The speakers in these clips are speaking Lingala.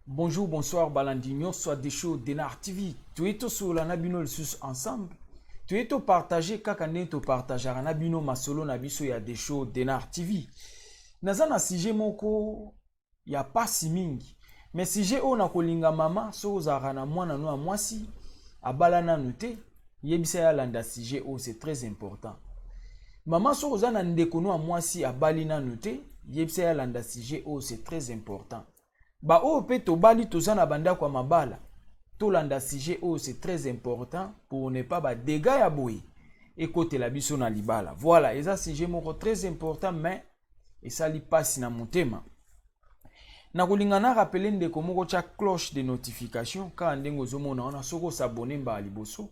Bonjour, bonsoir, Balandino, soit des shows d'Enar TV. Tu es sur la Nabino le sus ensemble. Tu es partagé, kakane to partager Nabino masolo nabiso ya des shows d'Enar TV. Nazana sije moko ya pas si mingi. Mais sije o na kolinga mama so zarana mwana no amwasi abala na nute yebisa ya landa sije o c'est très important. Mama so zana ndeko no amwasi abali na nute yebisa ya landa sije o c'est très important. Ba o pe to bali to zana banda kwa mabala to landa sije o c'est très important pour ne pas ba dégâts ya boy et côté la biso na libala. Voilà, et ça sije moko très important mais et ça li passe na motema. Na kolingana rappeler ndeko moko cha cloche de notification quand ndengo zomona on a soko s'abonner mba liboso.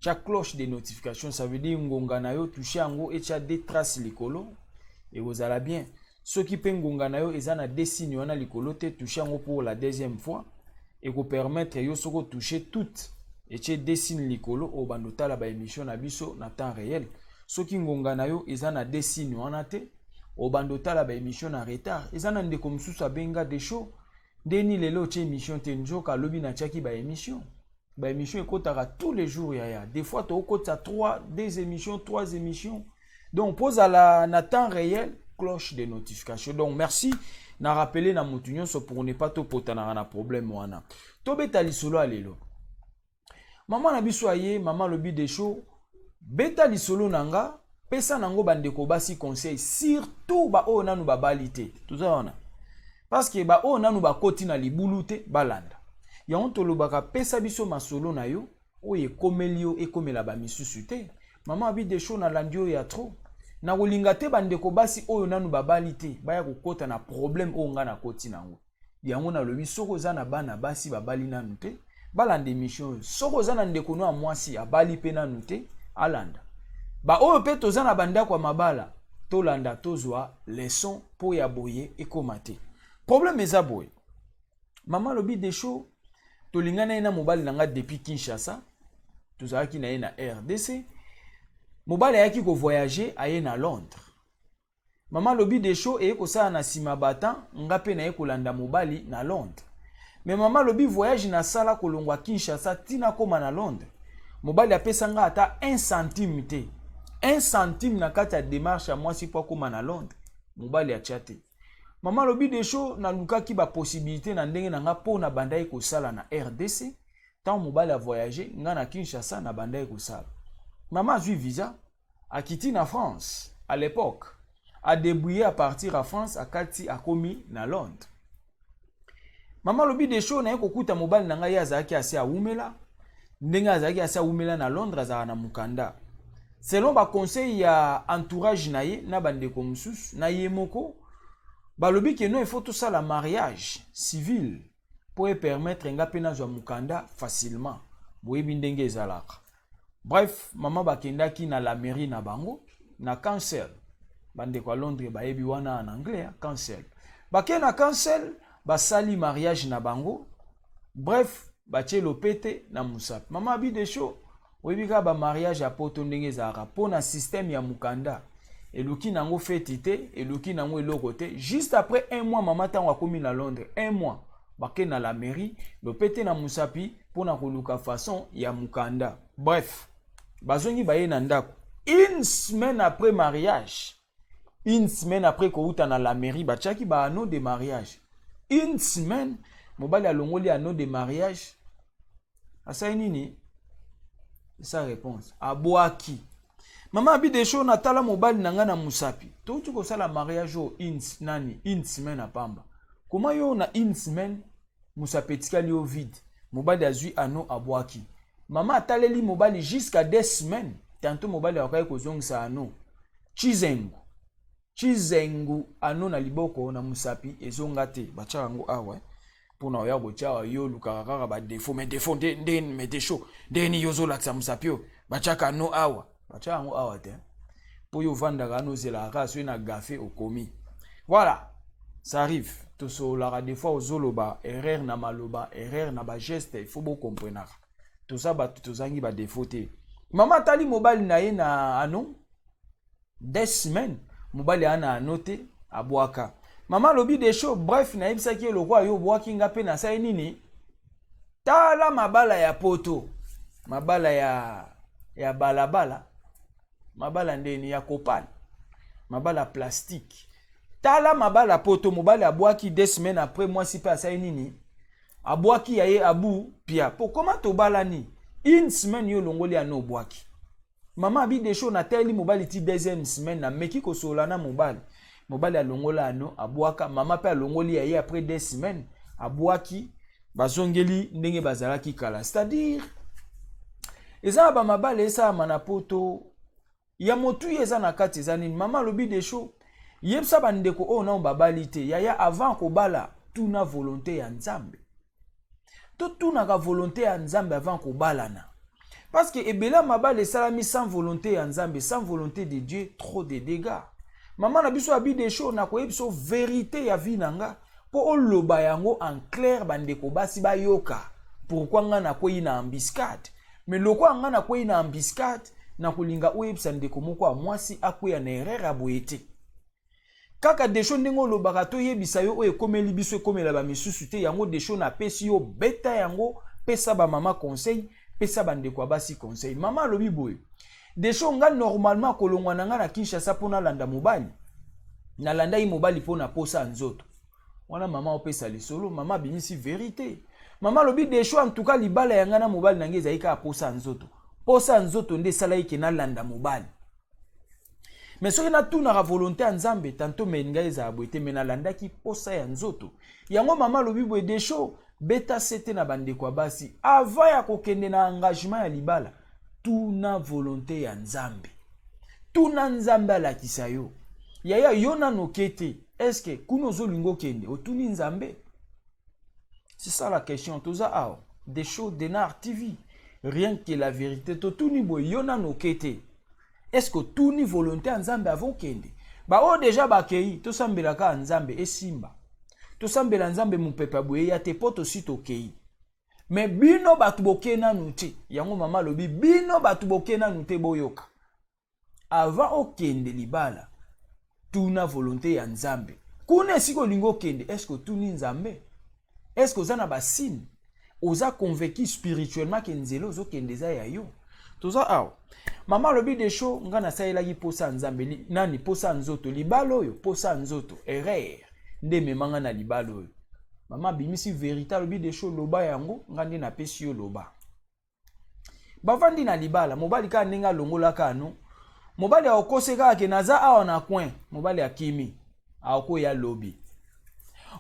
Cha cloche de notification ça veut dire ngonga na yo toucher yango et cha des traces likolo et vous allez bien. Ceux qui payent ngonga na yo ezana dessin wana likolo te toucher yango pour la deuxième fois et vous permettre yo soko toucher toutes et che dessin likolo o bandotala ba émission na biso na temps réel. Ceux qui ngonga na yo ezana dessin wana te o bandotala ba émission na retard ezana ndeko mususu abenga des shows deni lelo che émission te njoka lobi na chaki ba émission ekotaka tous les jours ya des fois to okota 3 émissions donc pose à la na temps réel cloche de notification. Donc merci na rappeler na mutunyo so pour ne pas to potana na problème wana to beta lisolo alelo maman na biso aye maman lobi des shows beta lisolo nanga pesa nango bandeko basi conseil surtout ba o nanu babalite tuzana parce que ba o nanu bakoti na libulu te balanda ya onto lobaka pesa biso masolo na yo oye komelio e komela ba misusu te maman abi des shows na landio ya trop na kolinga te bandeko basi oyo nanu babalite baya kokota na problème o nga na koti nango yango na lobi soko za na bana basi babali nanu te balanda émission soko za na ndeko no amwasi abali pe nanu te alanda ba oyo pe toza na banda kwa mabala tolanda tozwa leçon po ya boye ekomate problème eza boye maman lobi des shows tolingana na mobali nanga depuis Kinshasa tozalaki na ye na RDC mobali ayaki ko voyager aye na Londres maman lobi des shows e ko sala na sima batan nga pe na ye kolanda mobali na Londres mais maman lobi voyage na sala kolongwa Kinshasa tina koma na Londres mobali apesa nga ata 1 centime te 1 centime na kati ya démarche à moi si po koma na Londres mobali a chate maman lobi des shows na lukaki ba possibilité na ndenge na nga po na bandai ko sala na RDC tant mobali a voyager nga na Kinshasa na bandai ko sala maman a eu visa a quitté na France à l'époque a débrouillé à partir à France a kati a komi na Londres maman lobi des shows na ekokuta mobali na nga ya zaki asi a umela ndenge azaki asi a umela na Londres za na mukanda selon ba conseil ya entourage na ye na bandeko mususu na ye moko balobi ke non il faut tout ça la mariage civil pour permettre nga pena zwa mukanda facilement boyebi ndenge ezalaka. Bref maman bakendaki na la mairie na bango na cancel bandeko a Londres bayebi wana en anglais cancel bakena cancel basali mariage na bango bref batie lopete na musapi maman abi des shows oyebi ba mariage a poto ndenge ezalaka po na système ya mukanda eluki nango feti te eluki nango eloko te juste après 1 mois maman tango akomi na Londres 1 mois bakena la mairie lopete na musapi po na koluka façon ya mukanda. Bref bazongi baye na ndako une semaine après mariage une semaine après kouta na la mairie bachaki ba anneau de mariage une semaine mobali alongoli anneau de mariage asa nini sa réponse aboaki maman abi des shows natala mobali nanga na musapi to tu ko sala mariage au une semaine apamba comment yo na une semaine musapi tikali au vide mobali azui anneau aboaki maman ataleli mobali jusqu'à 2 semaines tantôt mobali akaye kozongisa anneau chizengu ano na liboko na musapi ezonga te bacha yango awa pour na oya bocha yo luka kaka ba défaut mais défaut den mais défaut deni yozo laksa musapi yo bacha kano awa bacha yango awa te pour yo vanda kano zela ka so na gafé okomi voilà ça arrive to so la des fois ozoloba erreur na maloba erreur na ba geste il faut beaucoup comprendre tout ça ba to zangi ba défaut te mama tali mobile na ye na ano des semaines mobile ana anote abwaka mama lobi des show bref na yebisa ki lo kwa yo bwaki nga pe na sai nini tala mabala ya poto mabala ya balabala mabala ndeni ya kopal mabala plastique tala mabala poto mobile abwaki 2 semaines après moi si pa sai nini abwaki ya ye abu pia po comment to balani une semaine yo longoli ano bwaki mama abi des show na teli mobile ti deuxième semaine na meki ko solana mobile ya longola ano abwaka mama pe longoli ya ye après 2 semaines abwaki bazongeli ndenge bazalaki kala c'est-à-dire eza ba mabale esa manapoto ya motu eza na kati eza nini mama lobi des show yebsa bandeko o na babali te yaya avant ko bala tuna volonté ya nzambe to tuna ka volonté ya nzambe avant ko balana parce que ebela mabale salami sans volonté ya nzambe sans volonté de Dieu trop de dégâts mama na biso abi des show na ko yebso vérité ya vie nanga po oloba yango en clair bandeko basi bayoka pourquoi nga na ko ina embuscade mais lokwa nga na ko ina embuscade na kulinga oyebsa ndeko moko a mwasi akoya na erreur aboyete kaka desho ndenge olobaka to yebisa yo oyo ekomeli biso ekomela ba misusu te yango desho na pesi yo beta yango pesa ba mama conseil pesa bandeko basi conseil mama lobi boye desho nga normalement kolongwa na nga na Kinshasa pona landa mobali na landa yi mobali pona posa nzoto wana mama opesa lisolo mama binisi vérité mama lobi desho en tout cas libala yanga na mobali na ngeza ika posa nzoto nde sala yike na landa mobali mais soki na tuna ka volonté ya nzambe tanto menga eza boite mena landaki posa ya nzoto yango mama lobi boye desho beta sete na bandeko basi avant ya kokende na engagement ya libala tuna volonté ya nzambe tuna nzambe alakisa yo yaya yo nano kete est-ce que kuno zolingo kende otuni nzambe c'est ça la question toza awa des shows Denar TV rien que la vérité to tuni boye yo nano kete est-ce que tout ni volonté nzambe avant kende ba o déjà bakei to sambela ka nzambe esimba to sambela nzambe mupepa boye ya te poto si to kei mais bino batu bokena nuti yango mama lobi bino batu bokena nuti boyoka avant okende libala tuna volonté ya nzambe kuna siko lingo kende est-ce que tout ni nzambe est-ce que ozana ba signe oza convaincu spirituellement que nzelo zo kende za ya yo toza awa mama lobi des show nga na saelaki posa nzambe nani posa nzoto libalo oyo posa nzoto erreur nde memanga na libalo oyo mama bimisi vérité lobi des show loba yango nga nde na pesi yo loba bavandi na libala mobali ka ndenge longola kano mobali akoseka ke naza awa na coin mobali akimi akoya lobi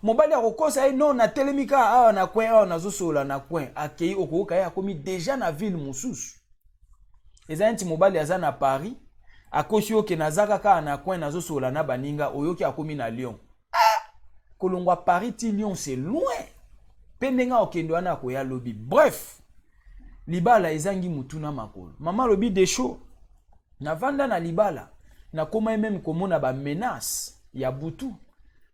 mobali akokosa e non na telemika awa na coin awa nazosola na coin akei okoka ya komi déjà na ville mususu ezanti mobali aza na Paris akoshi oke nazaka ka na coin nazosola na baninga oyoki akomi na Lyon kolongwa Paris ti Lyon c'est loin pendenga okendo wana koya lobi bref libala ezangi mutuna makolo mama lobi des show na vanda na libala na koma même komona ba menace ya butu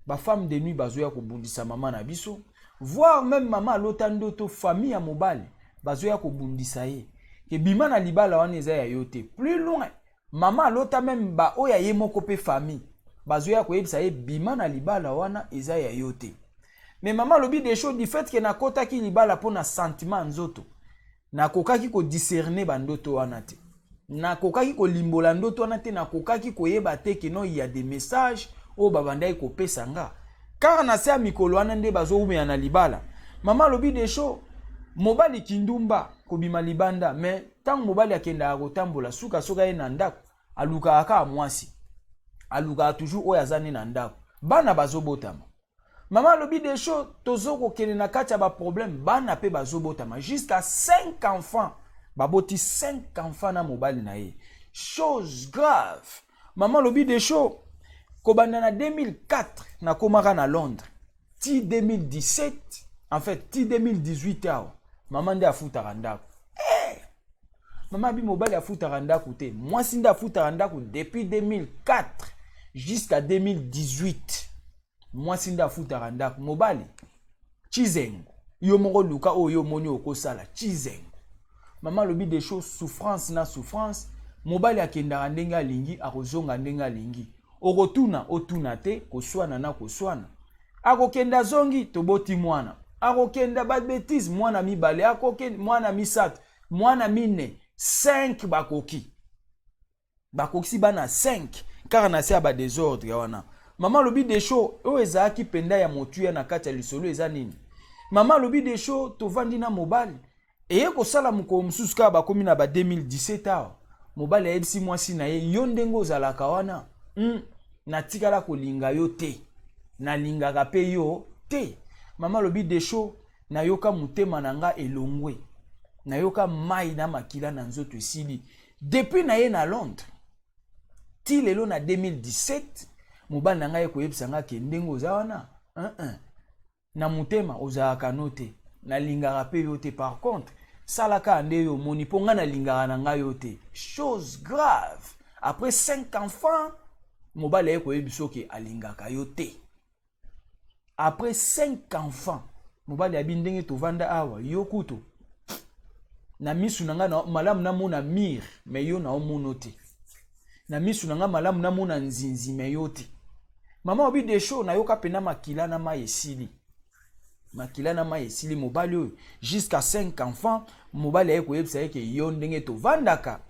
ba femme de nuit bazoya kobundisa mama na biso voir même mama lotandoto famille ya mobali bazoya kobundisa ye ke bima na libala wana eza ya yote plus loin mama lota même ba oya ye moko pe famille bazoya koyebisa ye bima na libala wana eza ya yote mais mama lobi des choses du fait que na kota ki libala pona sentiment nzoto na kokaki ko discerner bandoto wana te na kokaki ko limbola ndoto wana te na kokaki koyeba te ke no il y a des messages o babandai ko pesa nga car na se mikolo wana nde bazo umya na libala mama lobi des choses mobali kindumba kobima libanda mais tant mobali akenda akotambola suka soka ye na ndako aluka aka mwasi aluka toujours oya zane na ndako bana bazobotama mama lobi des choses tozoko kene na kati ba problème bana pe bazobotama jusqu'à 5 enfants baboti 5 enfants na mobali na ye chose grave mama lobi des choses Kobanda na 2004 na komaka na Londres. Ti 2017, en fait, ti 2018 awa. Maman nde afutaka ndako. Maman bi mobali afutaka ndako te. Mwasi nde afutaka ndako depuis 2004 jusqu'à 2018. Mwasi nde afutaka ndako. Mobali chizengo. Yo moko luka oyo moni okosala chizengo. Maman lobi des choses souffrance na souffrance. Mobali akendaka ndenge alingi akozonga ndenge alingi. Okotuna otuna te koswana na koswana. Akokenda zongi toboti mwana. Akokenda bad bêtise mwana mibale. Akokenda mwana misato. Mwana mine 5 bakoki. Bakoki bana 5 car na se ba désordre wana. Maman lobi des choses o ezaki penda ya motuya na kati ya lisolo eza nini? Maman lobi des choses tovandi na mobali. Eye kosala moko mususu ka bakomi na ba 2017 awa. Mobali ayebisi mwasi na ye yo ndenge ozalaka wana. Natikala kolinga yo te. Nalingaka pe yo te. Maman lobi des choses na yoka mutema nanga elongwe. Na yoka mai na makila na nzoto esili. Depuis na ye na Londres. Ti lelo na 2017 mobali nanga ye koyebisa nga ke ndenge oza wana. Na mutema ozalaka no te. Nalingaka pe yo te. Par contre salaka ande yo moni ponga nalingaka na nga yo te. Chose grave. Après 5 enfants mobali ye koyebiso ke alingaka yo te. Après 5 enfants mobali abi ndenge tovanda awa yo kuto na misu nanga na malamu na mona mir me yo na omono te. Na misu nanga malamu na mona nzinzi me yo te. Mama obi de show na yoka pena makila na maesili. Makila na maesili mobali oyo jusqu'à 5 enfants mobali ye koyebisa ye ke yo ndenge tovandaka.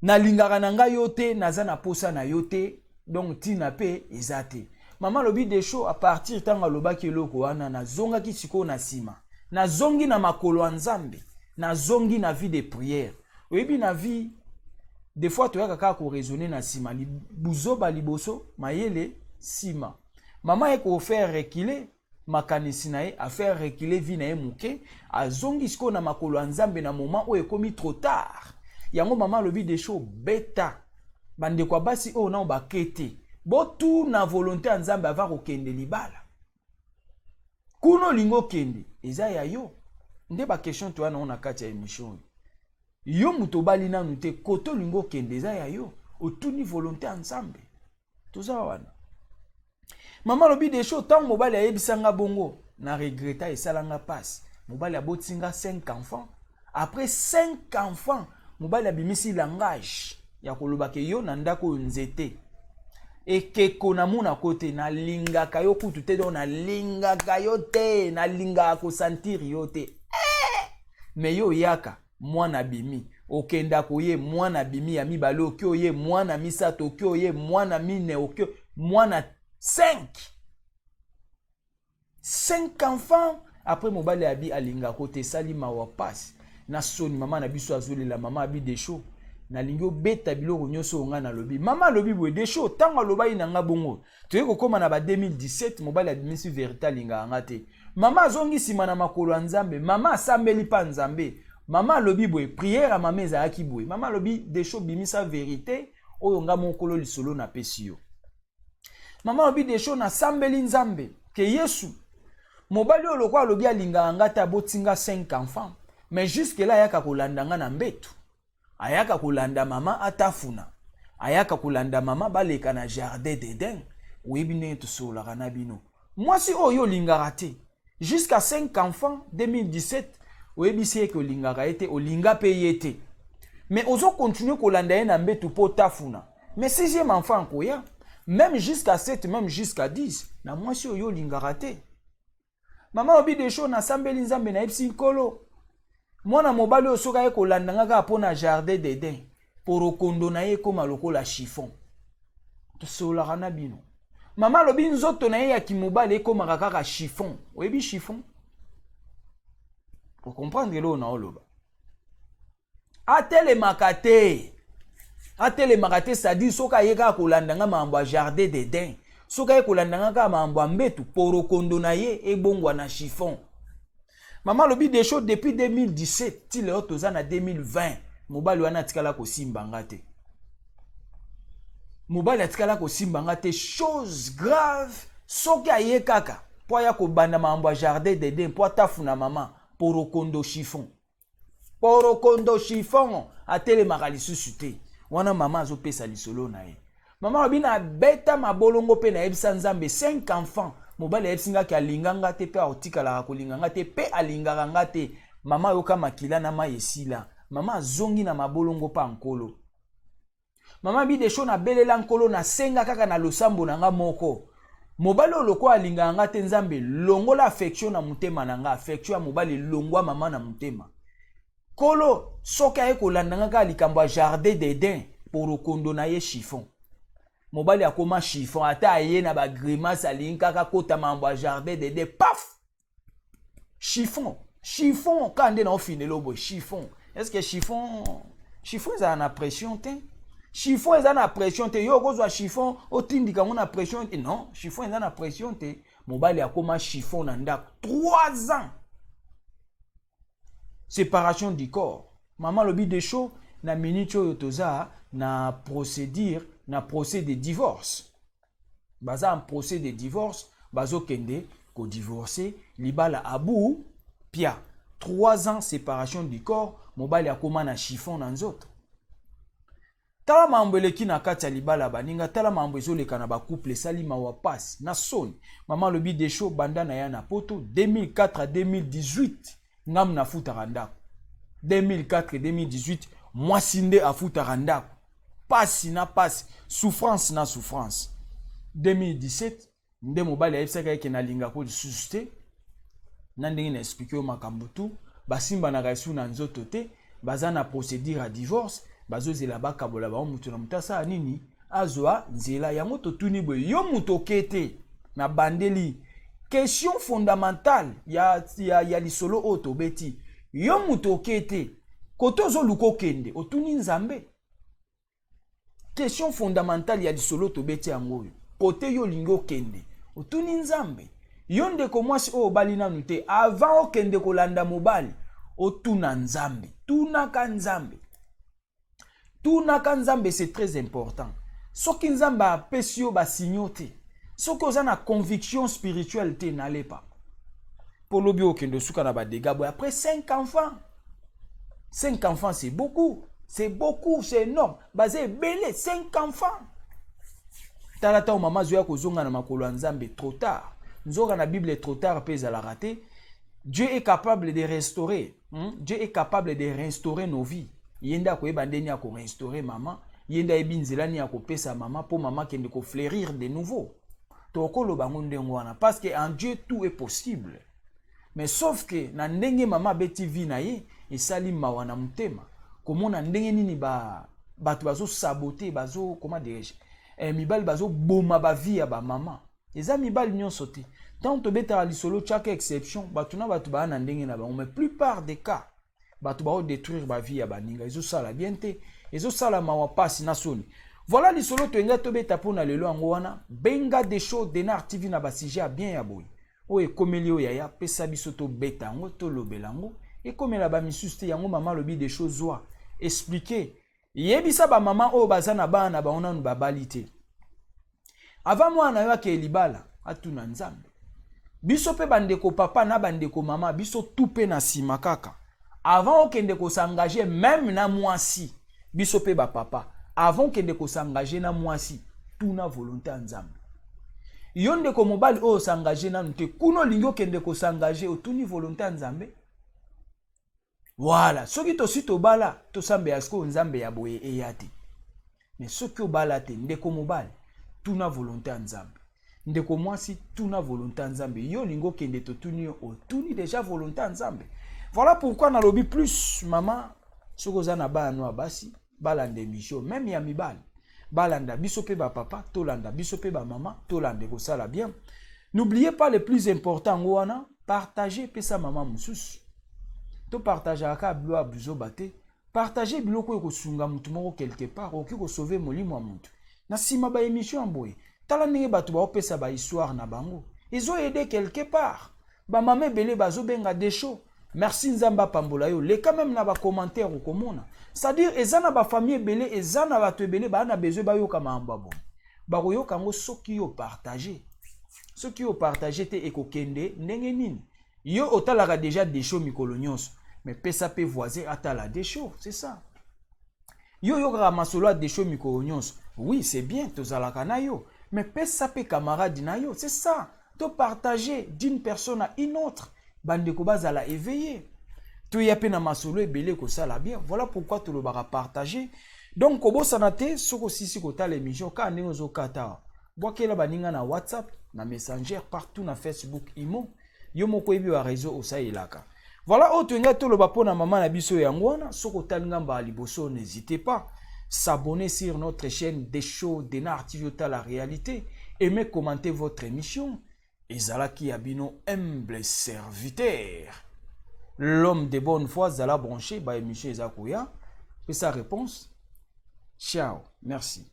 Na lingaka na nga yo te naza na posa na yo te donc tina pe eza te. Mama lobi de show à partir tanga lobaki eloko wana na zonga ki siko na sima. Na zongi na makolo nzambe. Na zongi na vie de prière. Oyebi na vie des fois tu kaka ko raisonner na sima buzoba liboso mayele sima. Mama eko faire reculer makanisi na ye a faire reculer vie na ye muke a zongi siko na makolo nzambe na moment o ekomi trop tard. Yango mama lobi de show beta bande kwa basi o na bakete. Botu na volonté nzambe ava ko kende libala. Kuno lingo kende eza ya yo. Nde ba question to na kati ya émission. Yo mutobali na nute koto lingo kende eza ya yo. Otuni volonté nzambe. Toza wana. Mama lobi de show tant mobali ayebisanga bongo na regretta esalanga passe. Mobali abotinga 5 enfants. Après 5 enfants, mobali abimisi langage ya koloba ke yo na ndako nzete. Ekeko na muna kote na lingaka yo kutu te don na lingaka yo te na lingaka ko sentir yo te. Me yo yaka mwana bimi okenda ko ye mwana bimi ya mibalo okyo ye mwana misato okyo ye mwana mine okyo mwana 5 enfants après mobali abi alinga kote salima wa passe na soni mama na biso azolela mama abi de show na lingo beta biloko nyoso nga na lobi mama lobi boye de show tanga loba ina nga bongo toye kokoma na ba 2017 mobali adimisi verita linga nga te mama zongi sima na makolo nzambe mama asambeli pa nzambe mama lobi boye prière mama ezaki boye mama lobi de show bimisa vérité oyo nga mokolo lisolo na pesi yo mama lobi de show na sambeli nzambe ke Yesu mobali oyo lokwa lobi alinga nga ta botinga 5 enfants mais jusque là yaka kolanda nga na mbetu ayaka kolanda mama atafuna ayaka kolanda mama baleka na jardin d'Eden oyebi ndenge tosolaka na bino mwasi oyo olingaka te jusqu'à 5 enfants 2017 oyebi si eke olingaka ye te olinga pe ye te mais ozo continue kolanda ye na mbetu po tafuna mais 6e enfant koya même jusqu'à 7 même jusqu'à 10 na mwasi oyo olingaka te mama obi de show na sambeli nzambe na yebisi nkolo mwana mobali oyo soki aye kolanda nga kaka mpo na jardin d'Eden porokondo na ye ekoma lokola chiffon tosolaka na bino mama alobi nzoto na ye ya kimobali ekomaka kaka chiffon oyebi chiffon okomprendre lelo na oloba atelemaka te c'est-à-dire soki aye kaka kolanda nga mambo ya jardin d'Eden soki aye kolanda nga kaka mambo ya mbetu porokondo na ye ebongwa na chiffon. Maman lobi des choses depuis 2017 ti leo toza na 2020 mobali wana tikala ko simba ngate mobali atikala ko simbanga te chose grave soki aye kaka po ya ko banda mambo ya jardin d'Eden po atafuna mama porokondo chiffon atelemaka lisusu te wana mama azopesa lisolo na ye mama abina beta mabolongo pe na yebisa nzambe 5 enfants mobali ayebisingaki alinganga te pe aotikalaka kolinganga te pe alingaka nga te mama yoka makila na mai esila mama azongi na mabolongo pa nkolo mama bidesho na belela nkolo na senga kaka na losambo na nga moko mobali oloko alingaka nga te nzambe longola affection na mutema na nga affection ya mobali longwa mama na mutema kolo soki aye kolanda nga kaka likambo ya jardin d'Eden porokondo na ye chiffon mobali akoma chiffon ata aye na bagrimace alingi kaka kota mambo ya jardin d'Eden paf chiffon kande na ofinela boye chiffon est-ce que chiffon ezala na pression te chiffon ezala na pression te yo okozwa chiffon otindika ngo na pression te non chiffon ezala na pression te mobali akoma chiffon na ndako 3 ans séparation du corps maman lobi de chaud na minute oyo toza na procès de divorce baza en procès de divorce bazokende ko divorcer libala abu pia 3 ans séparation du corps mobali akoma na chiffon na nzoto tala mambo eleki na kati ya libala baninga tala mambo ezoleka na couple sali mawa pasi na soni mama lobi de chaud banda na ya na poto 2004 à 2018 ngam na futaka ndako 2004-2018 mwasi nde afutaka ndako pasi na pasi souffrance na souffrance 2017 nde mobali ayebisaka eke nalinga ko lisusu te na ndenge na explike yo makambo tu basimbanaka esu na nzoto te baza na procédure ya divorce bazozela bakabola bango mutu na mutu asala nini azwa nzela yango totuni boye yo mutu oke te na bandeli question fondamentale ya lisolo oyo tobeti yo mutu oke te kote ozoluka okende otuni nzambe question fondamentale ya lisolo tobeti yango oyo kote yo olingi okende otuni nzambe yo ndeko mwasi oyo obali nanu te avant okende kolanda mobali otuna nzambe tunaka nzambe c'est très important soki nzambe apesi yo basinyo te soki oza na conviction spirituelle te n'allez pas pour lobi okende suka na badega boy après 5 enfants c'est beaucoup c'est énorme basé belé 5 enfants talata o mama zoya kozonga na makolo ya nzambe trop tard nzoka na bible trop tard pe ezala raté Dieu est capable de restaurer Dieu est capable de restaurer nos vies yenda koyeba ndeni ya ko restaurer mama yenda ebinzela ni ya kopesa mama po mama kende ko fleurir de nouveau tokolo bango ndengo wana parce que en Dieu tout est possible mais sauf que na ndenge mama beti vi na ye esali mawa na mutema komona ndenge nini bato bazo saboter bazo comment dirais-je mibali bazo boma ba vie ya ba mama eza mibali nyonso te tant to beta lisolo chaque exception bato na bato ba na ndenge na bango mais plupart des cas bato ba détruire ba vie ya baninga ezo sala bien te ezo sala mawa pasi na soni voilà lisolo to enga to beta pona lelo yango wana benga des shows Denar TV na ba sujet bien ya boy oye komeli oyo ya pesa biso to beta yango to lobela yango et comme la ba misusu te yango mama lobi des choses zwa expliquer yebisa ba mama oyo baza na bana ba ona nu babali te avant mwana yo ke libala atuna nzambe biso pe bandeko papa na bandeko mama biso tupe na sima kaka avant okende ko s'engager même na mwasi biso pe ba papa avant okende ko s'engager na mwasi tuna volonté ya nzambe yo ndeko mobali oyo s'engager na nte kuno lingi okende ko s'engager otuni volonté ya nzambe voilà soki tosi tobala tosambe yasko nzambe ya boye eyate mais soki obala te ndeko mobali tuna volonté ya nzambe ndeko mwasi tuna volonté ya nzambe yo lingo kende totuni yo otuni déjà volonté ya nzambe voilà pourquoi na lobi plus mama soki oza na bana no basi balanda émission même ya mibali balanda biso pe ba papa tolanda biso pe ba mama tolanda ko sala bien n'oubliez pas le plus important wana partager pesa mama mususu to partager aka blo abuzo bate partager biloko ko sunga mutu moko quelque part oki ko sauver molimo mutu na sima ba émission amboye tala ndenge bato ba opesa ba histoire na bango ils ont aidé quelque part ba mama belé bazo benga des shows merci nzamba pambola yo les quand même na ba commentaire au komona c'est-à-dire ezana ba famille belé ezana bato belé ba na besoin ba yo kama ambabo bakoyo kango soki yo partager. Soki yo partager te ekokende ndenge nini. Yo otalaka déjà des shows mikolo nyonso, mais pesa pe voisin atala des shows, c'est ça. Yo yo kaka masolo des shows mikolo nyonso. Oui, c'est bien tozalaka na yo, mais pesa pe camarade na yo, c'est ça. To partager d'une personne à une autre. Bandeko bazala éveillé. To ya pe na masolo ebele ko sala bien. Voilà pourquoi to le bara partager. Donc kobo sanate soko sisi kota l'émission ka ndenge zo kata. Bwakela baninga na WhatsApp, na Messenger, partout na Facebook, Imo. Yo moko ebi wa réseau osa ilaka. Voilà autre nga to le bapo na maman na biso yangwana, soko talingamba liboso, n'hésitez pas. S'abonner sur notre chaîne des shows Denar TV la réalité. Aimez commenter votre émission. Ezalaki Abino humble serviteur. L'homme de bonne foi zala branché ba émission Ezakoya. Et sa réponse. Ciao. Merci.